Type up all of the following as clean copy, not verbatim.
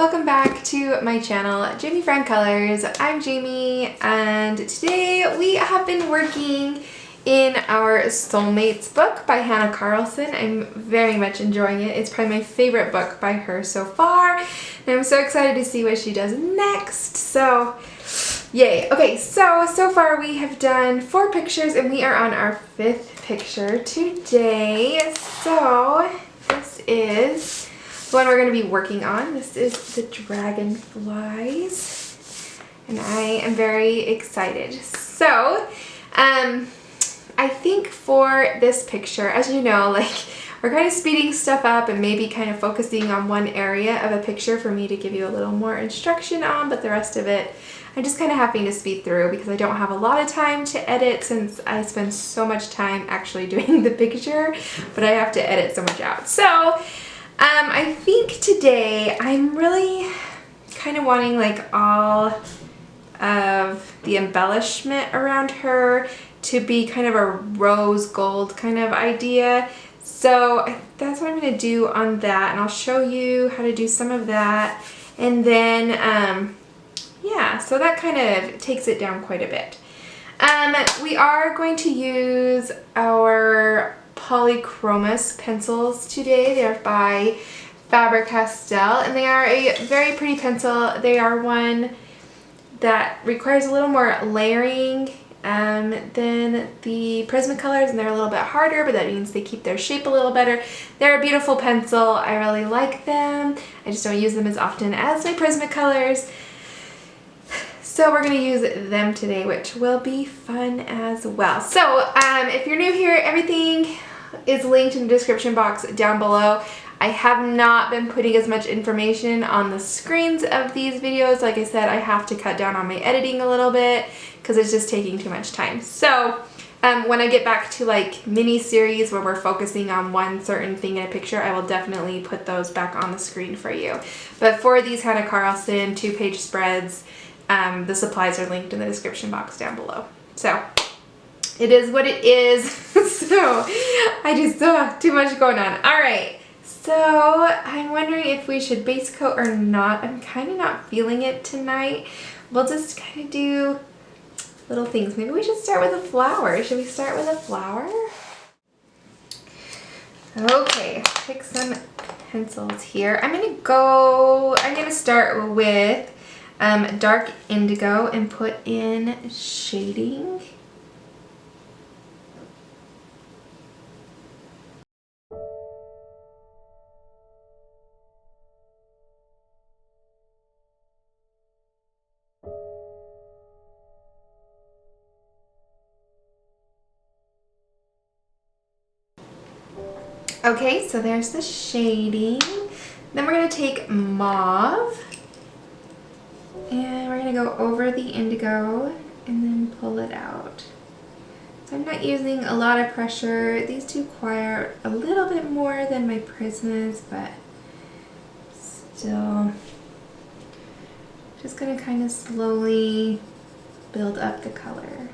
welcome back to my channel, Jamie Friend Colors. I'm Jamie, and today we have been working in our Soulmates book by Hanna Karlzon. I'm very much enjoying it. It's probably my favorite book by her so far, and I'm so excited to see what she does next. So, yay. Okay, so far we have done 4 pictures, and we are on our 5th picture today. So, this is the one we're going to be working on. This is the Dragonflies, and I am very excited. So, I think for this picture, as you know, we're kind of speeding stuff up and maybe kind of focusing on one area of a picture for me to give you a little more instruction on, but the rest of it I'm just kind of having to speed through because I don't have a lot of time to edit since I spend so much time actually doing the picture, but I have to edit so much out. So I think today I'm really kind of wanting all of the embellishment around her to be kind of a rose gold kind of idea. So that's what I'm going to do on that, and I'll show you how to do some of that. And then, yeah, so that kind of takes it down quite a bit. We are going to use our Polychromos pencils today. They're by Faber-Castell, and they are a very pretty pencil. They are one that requires a little more layering than the Prismacolors, and they're a little bit harder, but that means they keep their shape a little better. They're a beautiful pencil. I really like them. I just don't use them as often as my Prismacolors. So we're going to use them today, which will be fun as well. So if you're new here, everything is linked in the description box down below. I have not been putting as much information on the screens of these videos. Like I said, I have to cut down on my editing a little bit because it's just taking too much time. So when I get back to mini series where we're focusing on one certain thing in a picture, I will definitely put those back on the screen for you. But for these Hanna Karlzon 2-page spreads, the supplies are linked in the description box down below. So it is what it is. So I just too much going on. All right. So I'm wondering if we should base coat or not. I'm kind of not feeling it tonight. We'll just kind of do little things. Maybe we should start with a flower. Should we start with a flower? Okay, pick some pencils here. I'm gonna start with dark indigo and put in shading. Okay, so there's the shading. Then we're going to take mauve, and we're going to go over the indigo and then pull it out. So I'm not using a lot of pressure. These two require a little bit more than my Prismas, but still just going to kind of slowly build up the color.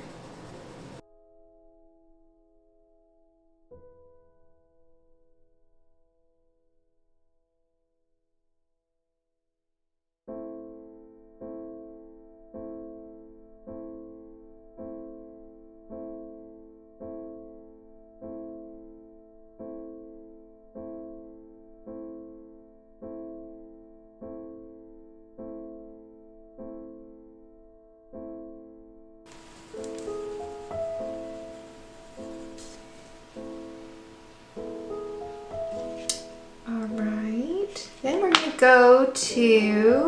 Then we're going to go to,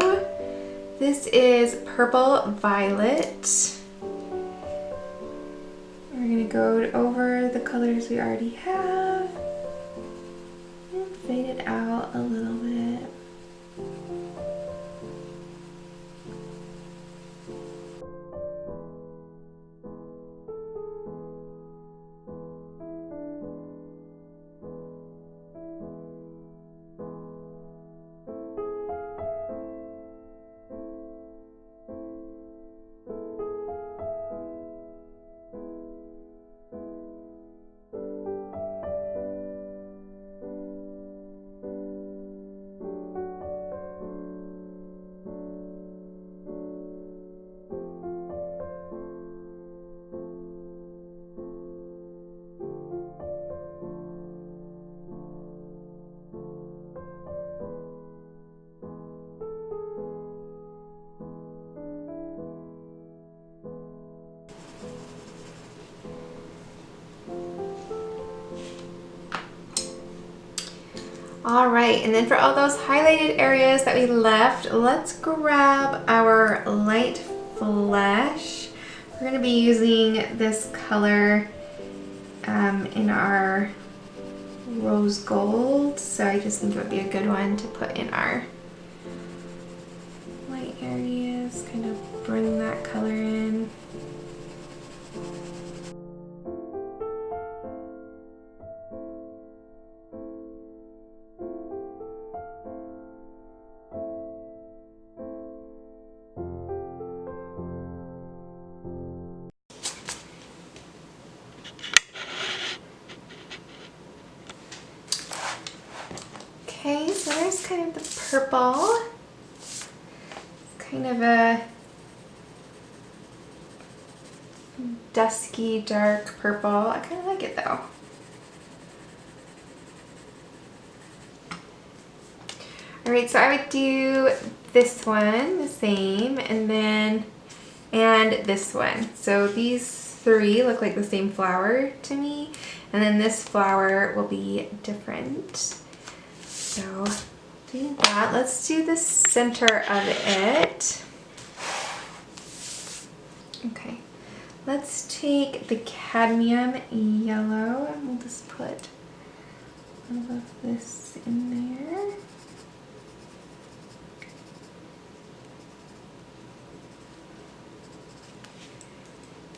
this is Purple Violet. We're going to go over the colors we already have and fade it out a little bit. All right, and then for all those highlighted areas that we left, let's grab our light flesh. We're gonna be using this color in our rose gold, so I just think it would be a good one to put in our light areas, kind of bring that color in. Okay, so there's kind of the purple. It's kind of a dusky, dark purple. I kind of like it though. Alright, so I would do this one the same, and this one. So these three look like the same flower to me, and then this flower will be different. So do that. Let's do the center of it. Okay, let's take the cadmium yellow and we'll just put all of this in there.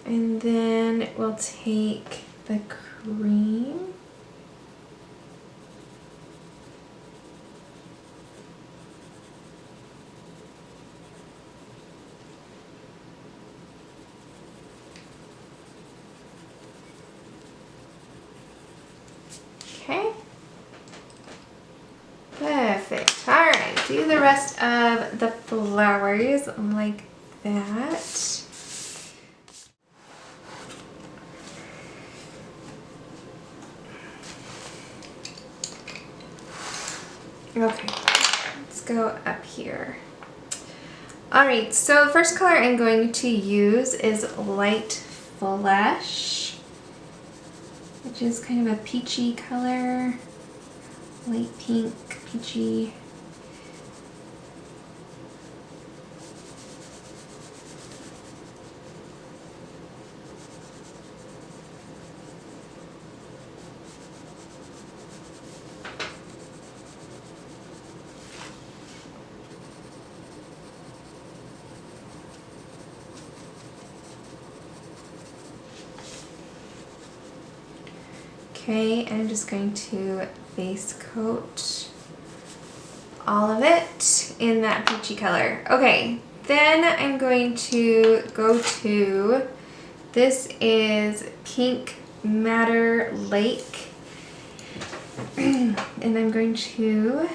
And then we'll take the cream. Okay. Perfect. All right, do the rest of the flowers like that. Okay, let's go up here. All right, so the first color I'm going to use is light flesh, which is kind of a peachy color, light pink, peachy. Okay, and I'm just going to base coat all of it in that peachy color. Okay, then I'm going to go to, this is Pink Matter Lake, and I'm going to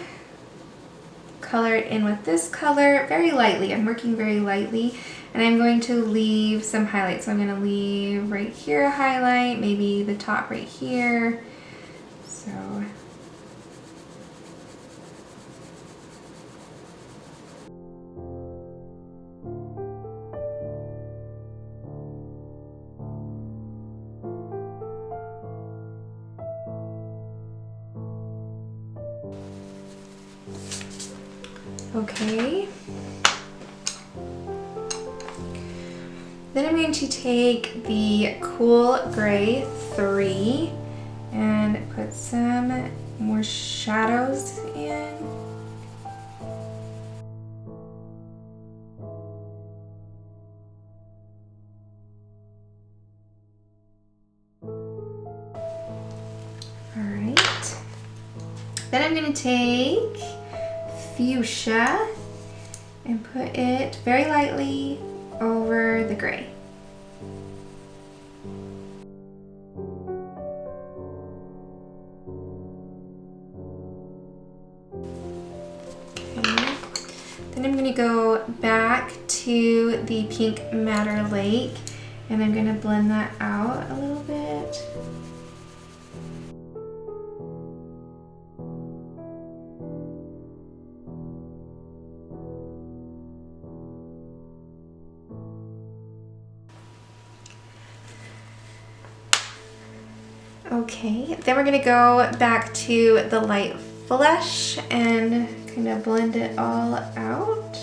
color it in with this color very lightly. I'm working very lightly. And I'm going to leave some highlights. So I'm going to leave right here a highlight, maybe the top right here. So okay. Then I'm going to take the Cool Gray 3 and put some more shadows in. Alright. Then I'm going to take Fuchsia and put it very lightly over the gray. Okay. Then I'm going to go back to the Pink Matter Lake and I'm going to blend that out a little bit. Okay, then we're going to go back to the light flesh and kind of blend it all out.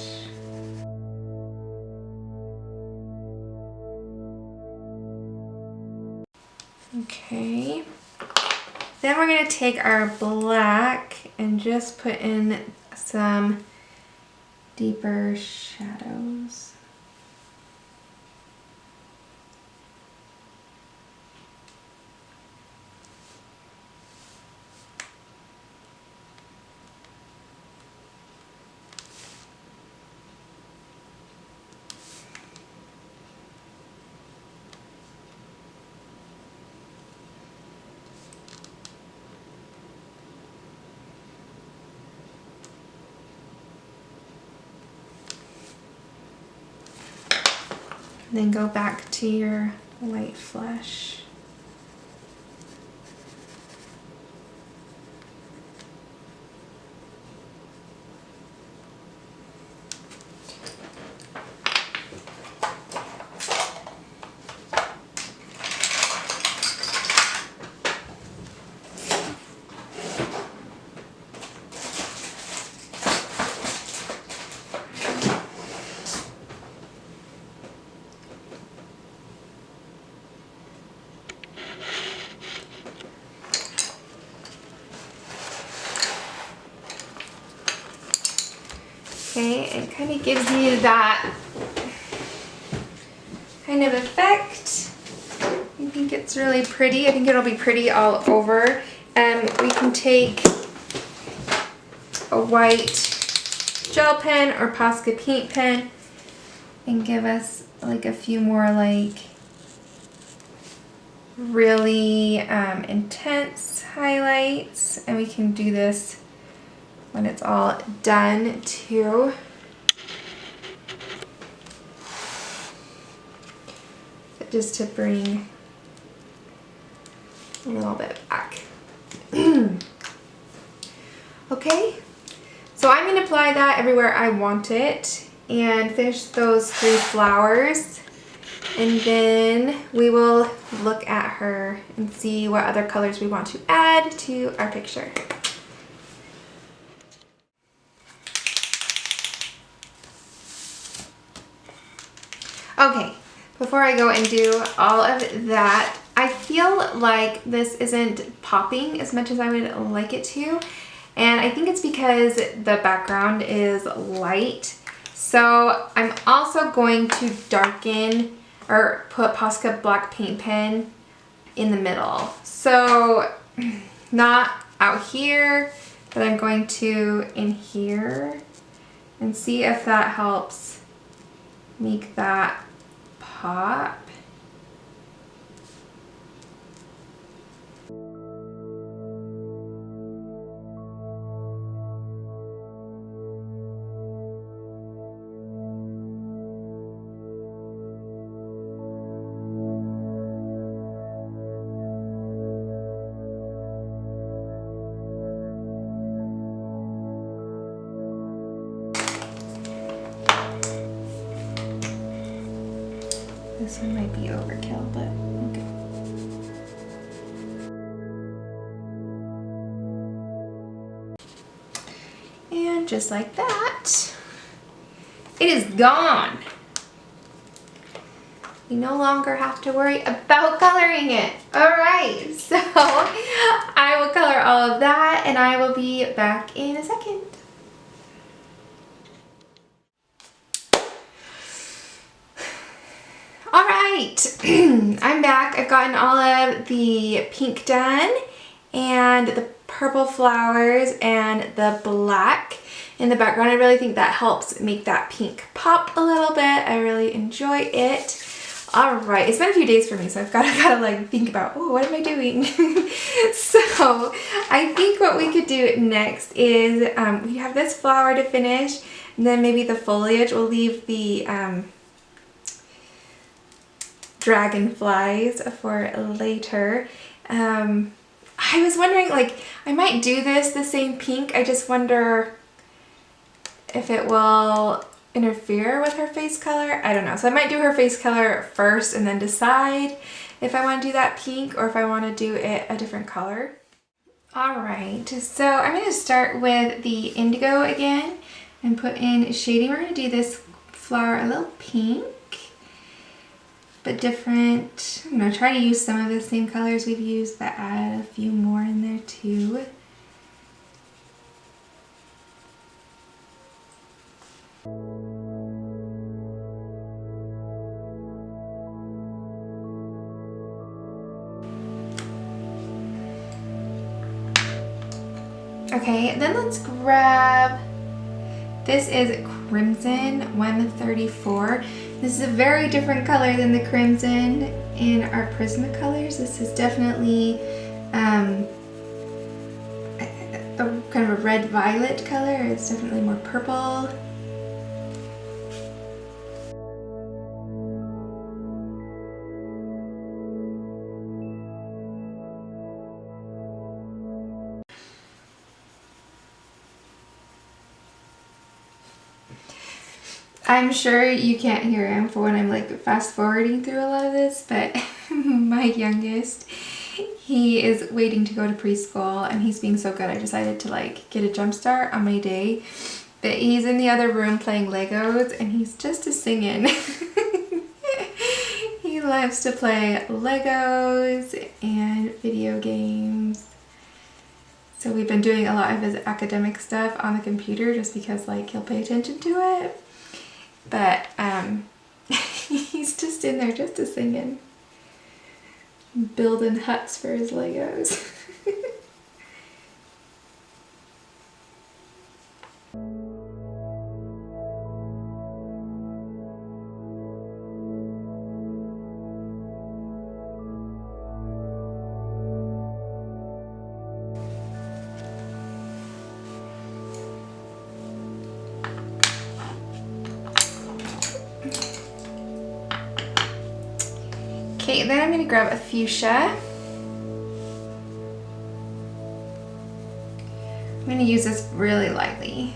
Okay. Then we're gonna take our black and just put in some deeper shadows. Then go back to your white flesh. Okay, it kind of gives you that kind of effect. I think it's really pretty. I think it'll be pretty all over. We can take a white gel pen or Posca paint pen and give us like a few more like really intense highlights, and we can do this when it's all done too. Just to bring a little bit back. Okay, so I'm going to apply that everywhere I want it and finish those 3 flowers, and then we will look at her and see what other colors we want to add to our picture. Okay, before I go and do all of that, I feel like this isn't popping as much as I would like it to, and I think it's because the background is light. So I'm also going to darken or put Posca black paint pen in the middle. So not out here, but I'm going to in here and see if that helps make that pop. This one might be overkill, but okay. And just like that, it is gone. You no longer have to worry about coloring it. All right, so I will color all of that and I will be back in a second. All right, I'm back. I've gotten all of the pink done and the purple flowers and the black in the background. I really think that helps make that pink pop a little bit. I really enjoy it. All right, it's been a few days for me, so I've gotta like think about, oh, what am I doing? So I think what we could do next is we have this flower to finish, and then maybe the foliage. We'll leave the dragonflies for later. I was wondering, like, I might do this the same pink. I just wonder if it will interfere with her face color. I don't know. So I might do her face color first and then decide if I want to do that pink or if I want to do it a different color. Alright, so I'm going to start with the indigo again and put in shading. We're going to do this flower a little pink, but different. I'm going to try to use some of the same colors we've used, but add a few more in there too. Okay, then let's grab, this is Crimson 134. This is a very different color than the crimson in our Prismacolors. This is definitely a kind of a red-violet color. It's definitely more purple. I'm sure you can't hear him for when I'm like fast forwarding through a lot of this, but my youngest, he is waiting to go to preschool and he's being so good. I decided to like get a jump start on my day, but he's in the other room playing Legos and he's just a singing. He loves to play Legos and video games. So we've been doing a lot of his academic stuff on the computer just because like he'll pay attention to it. But he's just in there just a singing, building huts for his Legos. Okay, then I'm going to grab a fuchsia. I'm going to use this really lightly.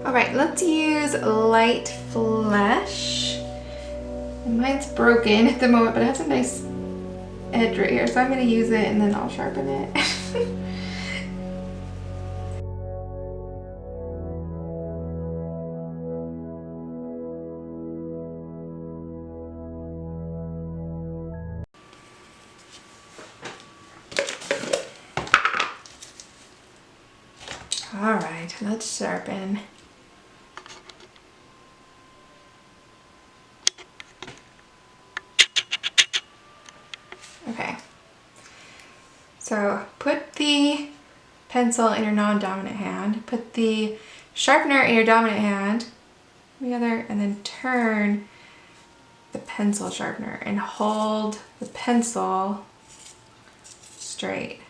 Alright, let's use light flesh. And mine's broken at the moment, but it has a nice edge right here, so I'm going to use it and then I'll sharpen it. Alright, let's sharpen. Okay, so put the pencil in your non-dominant hand, put the sharpener in your dominant hand, the other, and then turn the pencil sharpener and hold the pencil straight.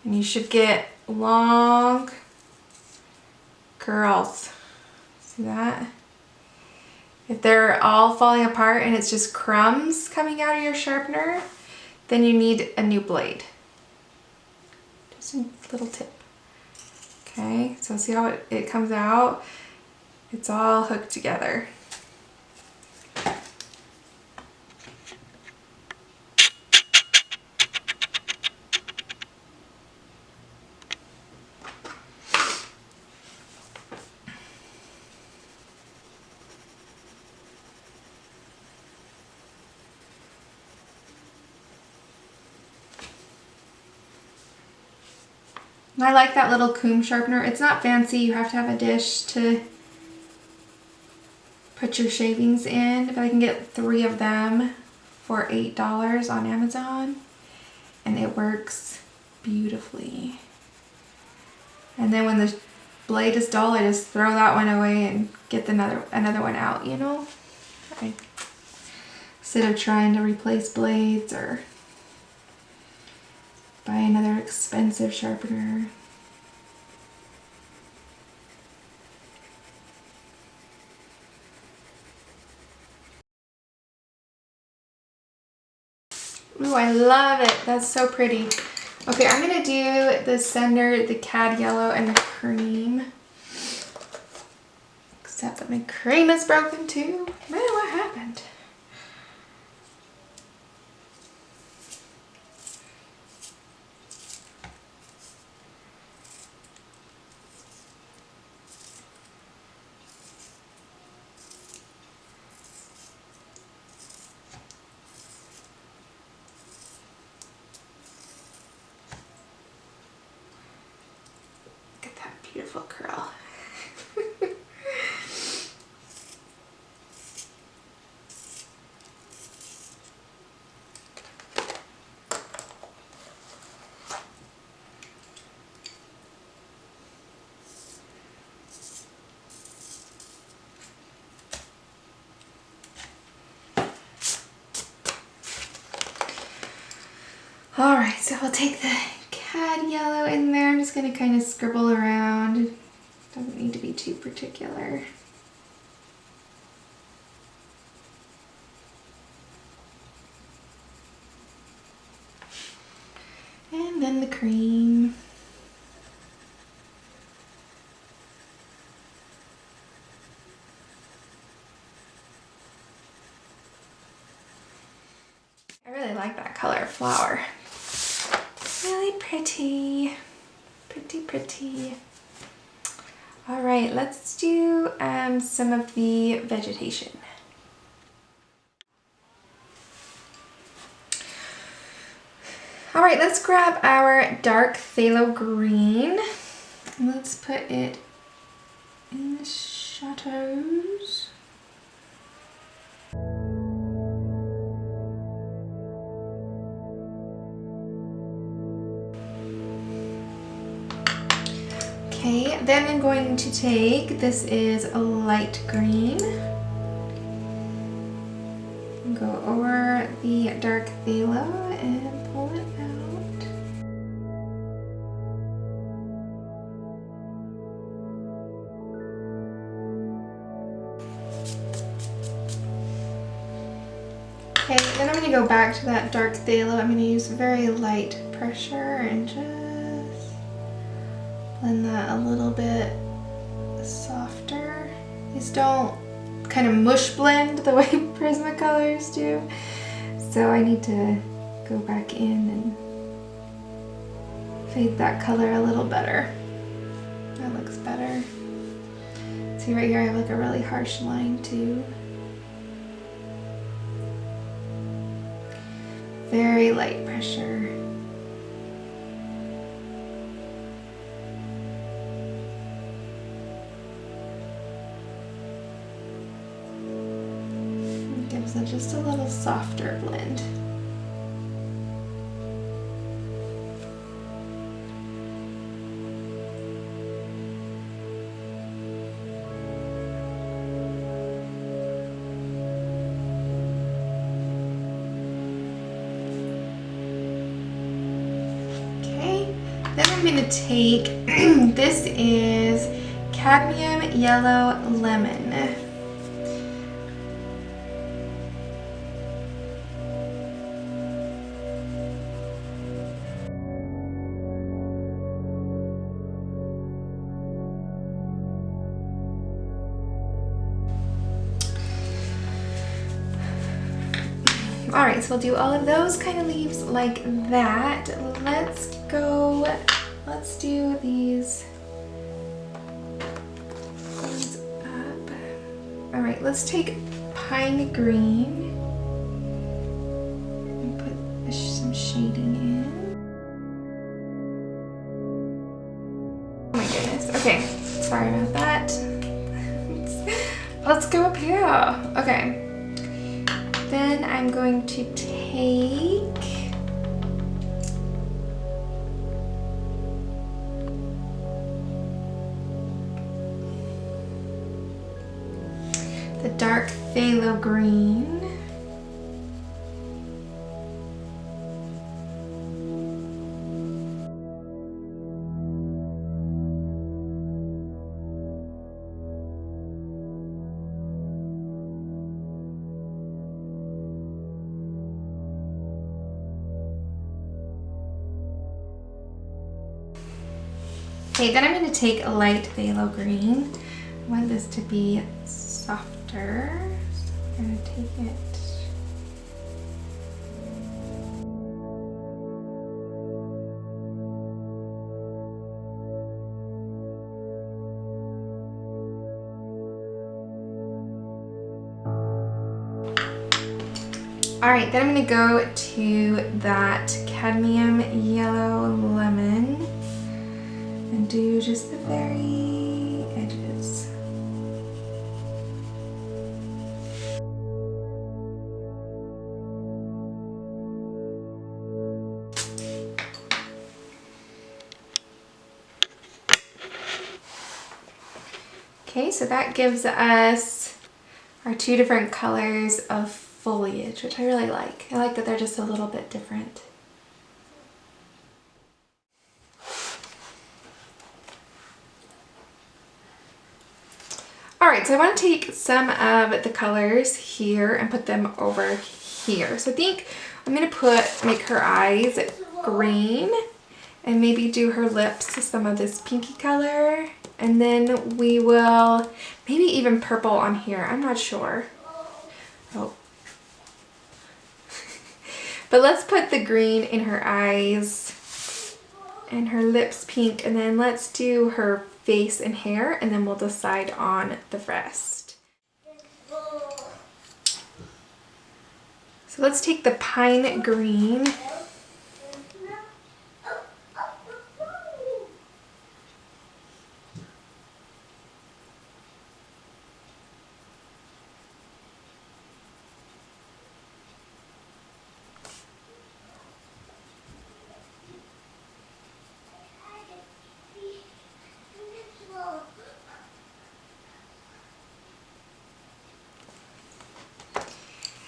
And you should get long curls. See that? If they're all falling apart and it's just crumbs coming out of your sharpener, then you need a new blade. Just a little tip. Okay, so see how it comes out? It's all hooked together. And I like that little comb sharpener. It's not fancy, you have to have a dish to put your shavings in, but I can get 3 of them for $8 on Amazon, and it works beautifully. And then when the blade is dull, I just throw that one away and get another one out, you know? Instead of trying to replace blades or buy another expensive sharpener. Ooh, I love it. That's so pretty. Okay, I'm gonna do the center, the cad yellow, and the cream. Except that my cream is broken too. Man, what happened? Beautiful curl. All right, so I'll take the cad yellow in there. I'm just gonna kind of scribble around. Doesn't need to be too particular. And then the cream. I really like that color of flower. Really pretty. Pretty, pretty. All right, let's do some of the vegetation. All right, let's grab our dark phthalo green. Let's put it in the shadows. Okay, then I'm going to take, this is a light green, go over the dark phthalo and pull it out. Okay, then I'm going to go back to that dark phthalo. I'm going to use very light pressure and just blend that a little bit softer. These don't kind of mush blend the way Prismacolors do, so I need to go back in and fade that color a little better. That looks better. See right here I have like a really harsh line too. Very light pressure. Gives it just a little softer blend. Okay, then I'm going to take, this is Cadmium Yellow Lemon. Alright, so we'll do all of those kind of leaves like that. Let's do these up. Alright, let's take pine green and put some shading in. Oh my goodness. Okay, sorry about that. Let's go up here. Okay. Then I'm going to take the dark phthalo green. Okay, then I'm going to take a light phthalo green. I want this to be softer, so I'm going to take it. Alright, then I'm going to go to that cadmium yellow lemon and do just the very edges. Okay, so that gives us our two different colors of foliage, which I really like. I like that they're just a little bit different. Alright, so I want to take some of the colors here and put them over here. So I think I'm going to make her eyes green and maybe do her lips some of this pinky color. And then we will maybe even purple on here. I'm not sure. Oh. But let's put the green in her eyes and her lips pink, and then let's do her face and hair, and then we'll decide on the rest. So let's take the pine green.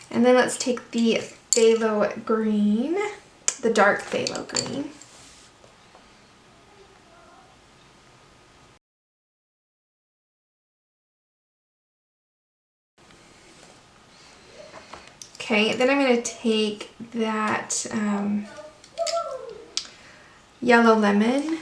And then let's take the phthalo green, the dark phthalo green. Okay, then I'm going to take that yellow lemon.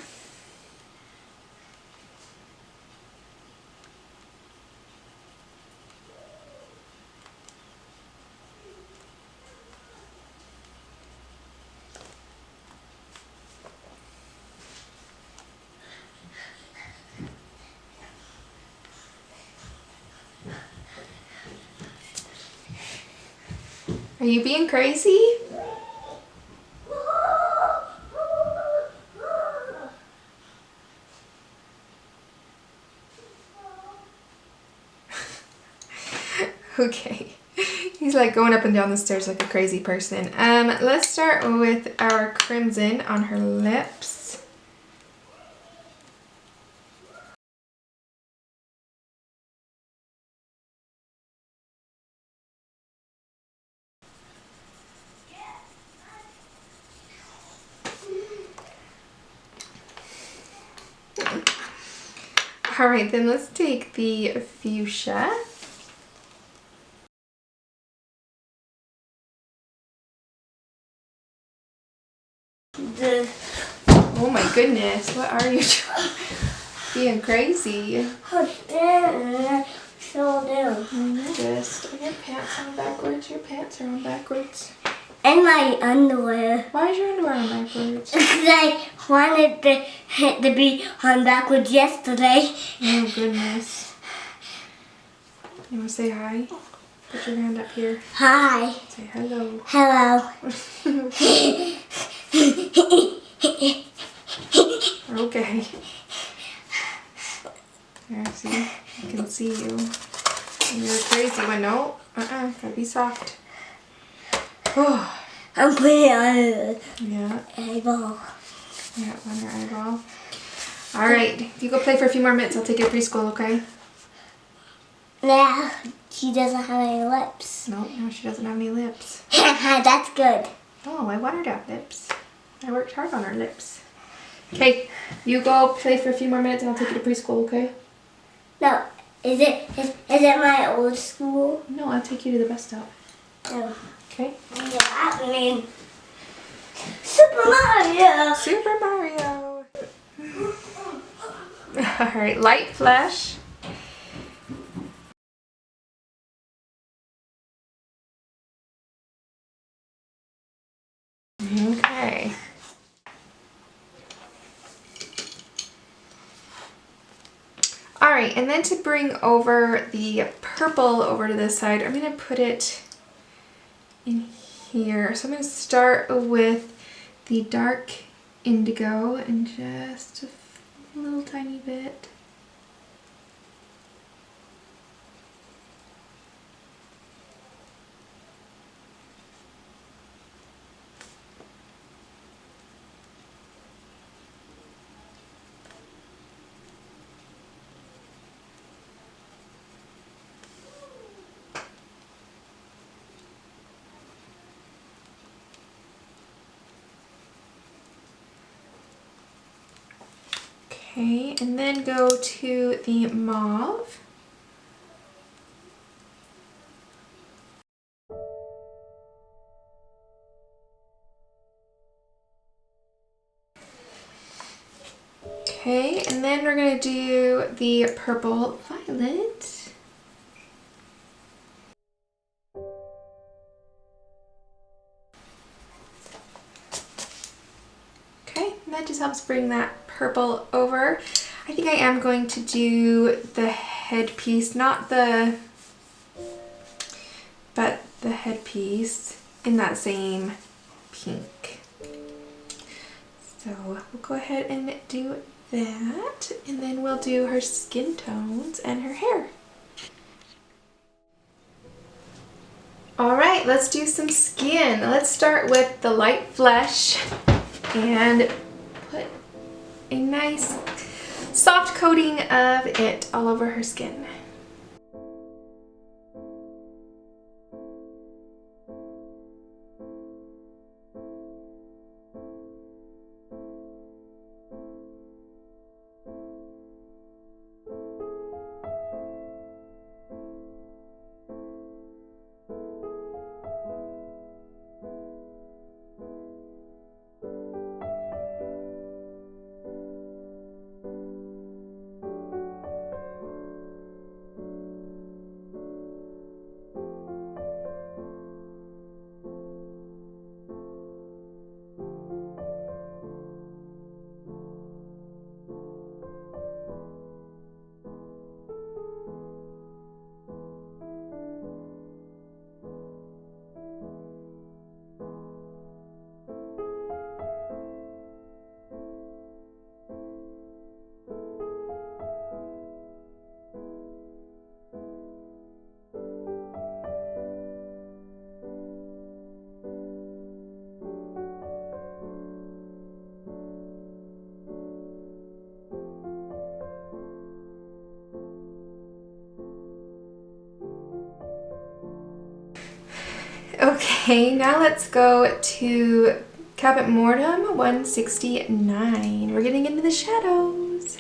Are you being crazy? Okay. He's like going up and down the stairs like a crazy person. Let's start with our crimson on her lips. All right, then let's take the fuchsia. Oh my goodness, what are you doing? Being crazy. So down. Are your pants on backwards? Your pants are on backwards. And my underwear. Why is your underwear on backwards? Because I wanted to be on backwards yesterday. Oh goodness. You want to say hi? Put your hand up here. Hi. Say hello. Hello. Okay. There, see? I can see you. hard one. No. Gotta be soft. Oh. I'm putting it on Yeah. eyeball. Yeah, on your eyeball. All right. If you go play for a few more minutes, I'll take you to preschool, okay? Now she doesn't have any lips. No, she doesn't have any lips. That's good. Oh, I want her to have lips. I worked hard on her lips. Okay, you go play for a few more minutes and I'll take you to preschool, okay? No, is it my old school? No, I'll take you to the bus stop. No. Okay? Yeah, I mean, Super Mario. Super Mario. All right, light flash. Okay. All right, and then to bring over the purple over to this side, I'm gonna put it in here. So I'm gonna start with the dark indigo and just a little tiny bit. Okay, and then go to the mauve. Okay, and then we're gonna do the purple violet. Okay, and that just helps bring that purple over. I think I am going to do the headpiece, not the, but the headpiece in that same pink. So we'll go ahead and do that, and then we'll do her skin tones and her hair. All right, let's do some skin. Let's start with the light flesh and put a nice soft coating of it all over her skin. Okay, now let's go to Cabot Mortem 169. We're getting into the shadows.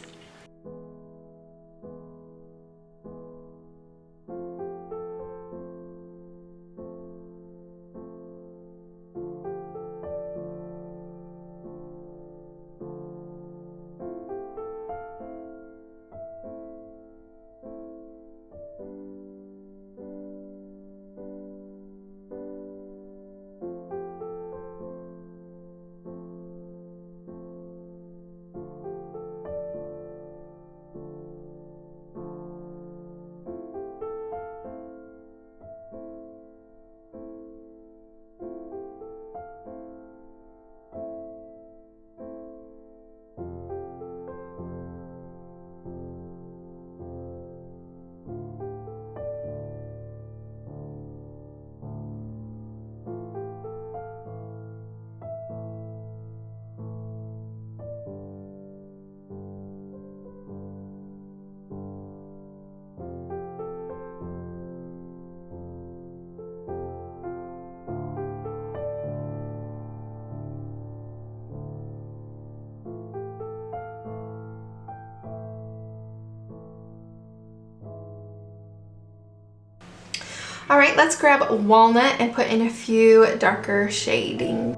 All right, let's grab walnut and put in a few darker shading.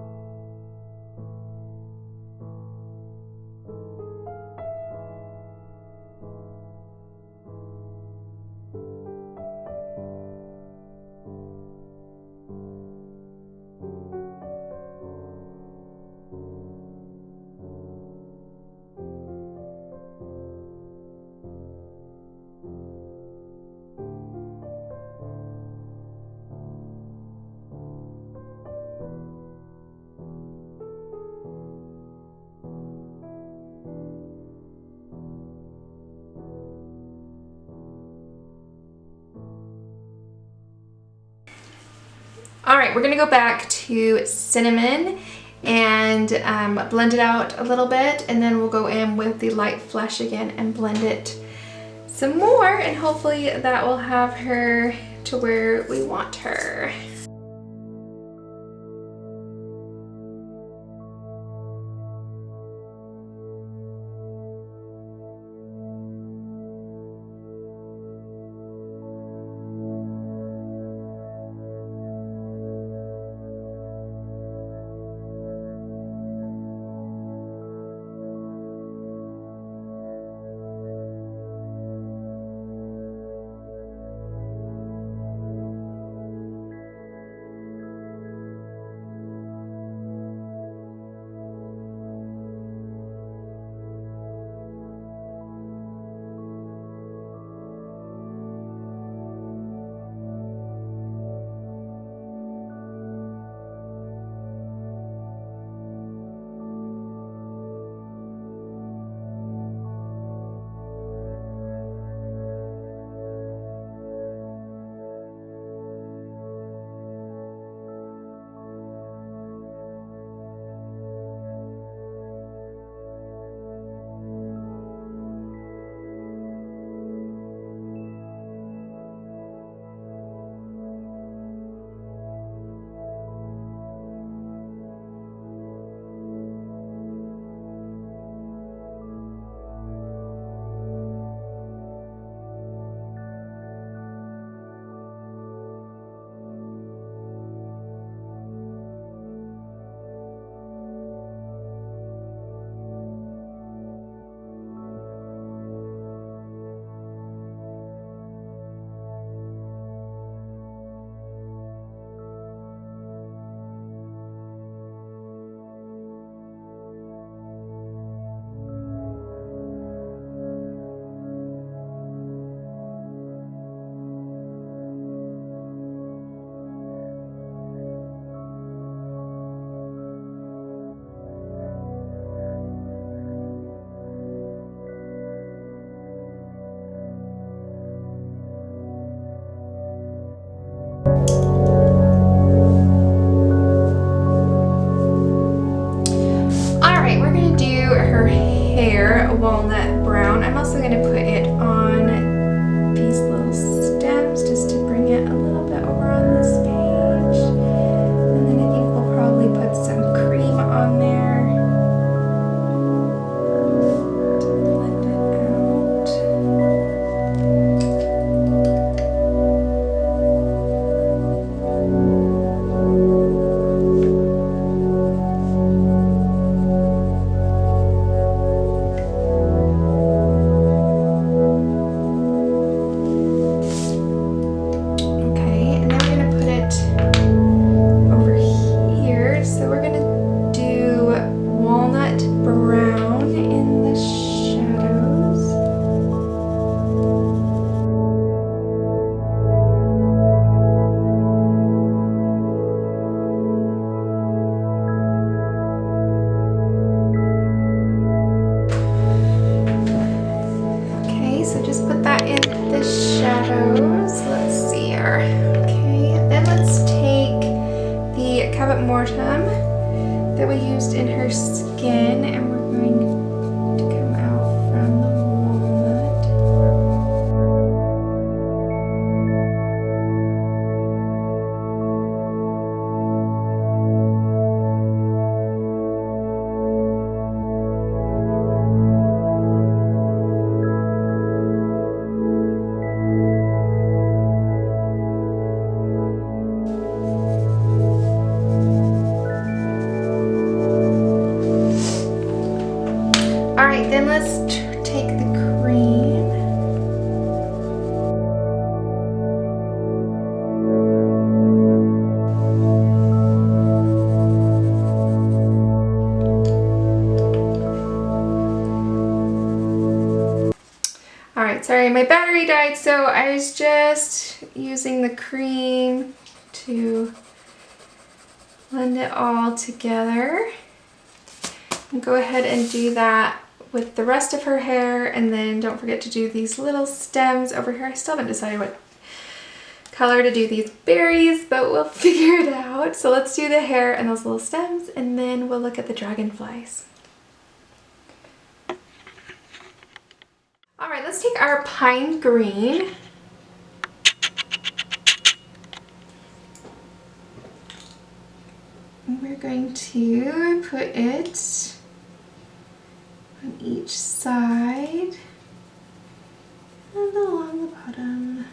All right, we're gonna go back to cinnamon and blend it out a little bit, and then we'll go in with the light flesh again and blend it some more, and hopefully that will have her to where we want her. Walnut brown. I'm also going to put it on these little stems just to bring it a little bit over on this page. And then I think we'll probably put some cream on there to blend it out. That we used in her skin, and we're going to come out from the walnut. then let's take the cream. Alright, sorry, my battery died, so I was just using the cream to blend it all together. And go ahead and do that with the rest of her hair, and then don't forget to do these little stems over here. I still haven't decided what color to do these berries, but we'll figure it out. So let's do the hair and those little stems, and then we'll look at the dragonflies. All right, let's take our pine green. And we're going to put it on each side and along the bottom.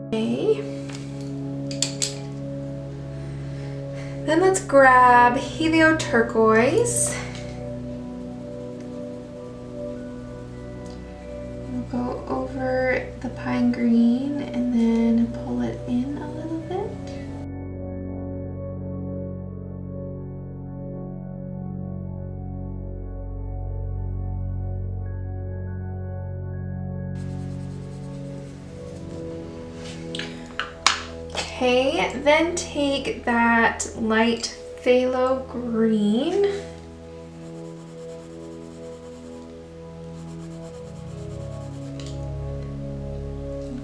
Okay. Then let's grab Helio Turquoise. We'll go over the pine green and then pull it in a little bit. Okay, then take that light phthalo green.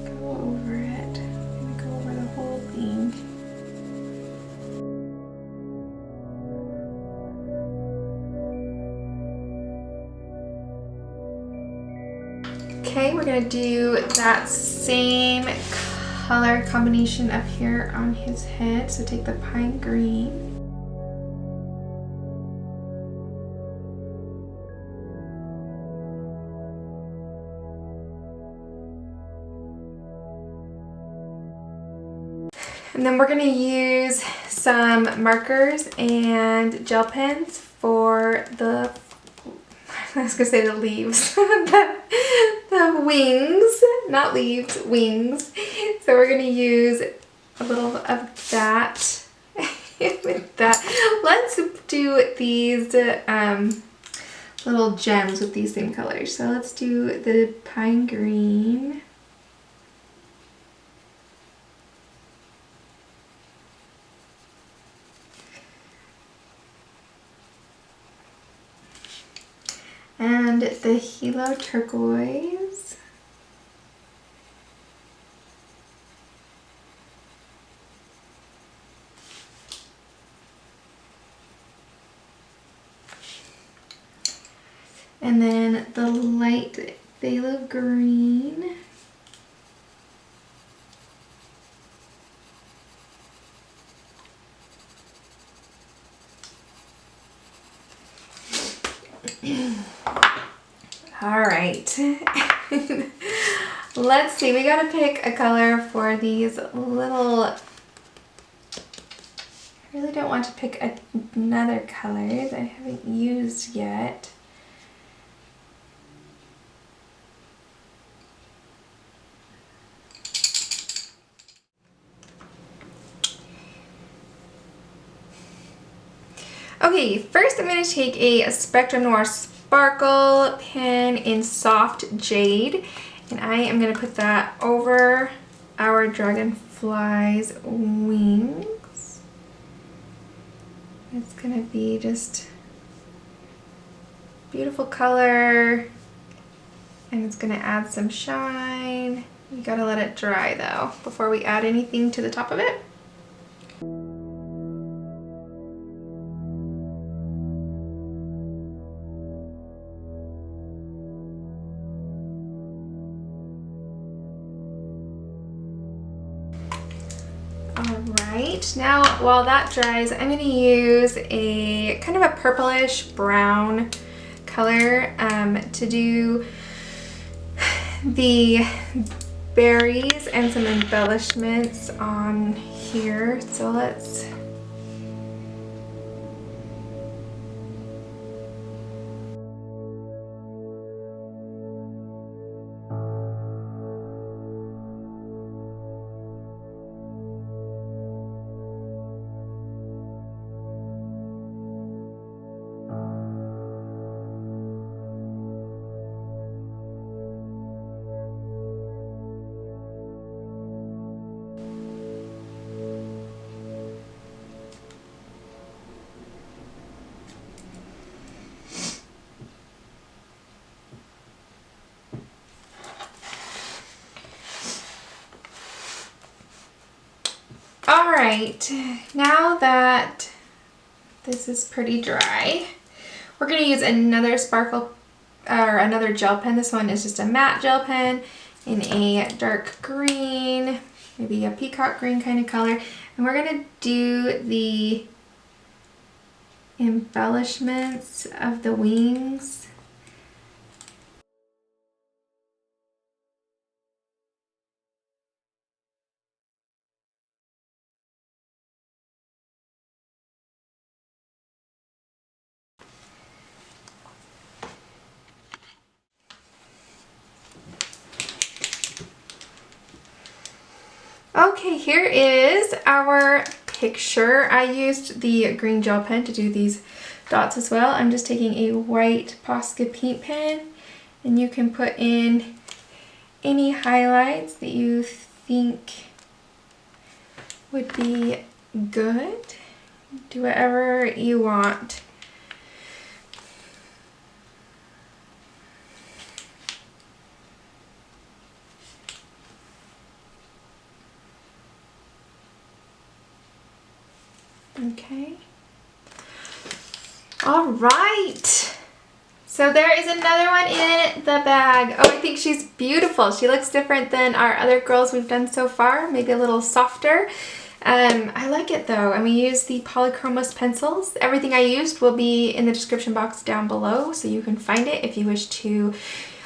Go over it. I'm gonna go over the whole thing. Okay, we're gonna do that same color combination up here on his head. So take the pine green. And then we're going to use some markers and gel pens for the, I was going to say the leaves, the wings, not leaves, wings. So we're going to use a little of that with that. Let's do these little gems with these same colors. So let's do the pine green. And the Helio Turquoise. And then the light phthalo green. All right. Let's see, we gotta pick a color for these little, I really don't want to pick another color that I haven't used yet. Okay, first I'm going to take a Spectrum Noir Sparkle pen in Soft Jade, and I am going to put that over our dragonfly's wings. It's going to be just beautiful color, and it's going to add some shine. You got to let it dry though before we add anything to the top of it. Alright, now while that dries, I'm going to use a kind of a purplish brown color to do the berries and some embellishments on here. So let's Alright, now that this is pretty dry, we're going to use another sparkle or another gel pen. This one is just a matte gel pen in a dark green, maybe a peacock green kind of color. And we're going to do the embellishments of the wings. Okay, here is our picture. I used the green gel pen to do these dots as well. I'm just taking a white Posca paint pen, and you can put in any highlights that you think would be good. Do whatever you want. Okay. All right. So there is another one in the bag. Oh, I think she's beautiful. She looks different than our other girls we've done so far. Maybe a little softer. I like it though. And we use the Polychromos pencils. Everything I used will be in the description box down below, so you can find it if you wish to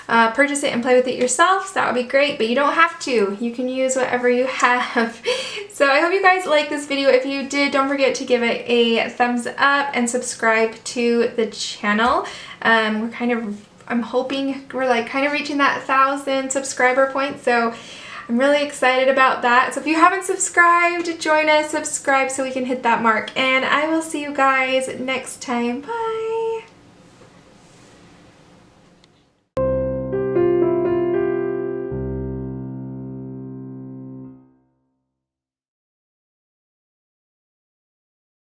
purchase it and play with it yourself. So that would be great, but you don't have to. You can use whatever you have. So I hope you guys like this video. If you did, don't forget to give it a thumbs up and subscribe to the channel. I'm hoping we're like kind of reaching that 1,000 subscriber point, so I'm really excited about that. So if you haven't subscribed, join us, subscribe so we can hit that mark, and I will see you guys next time. Bye!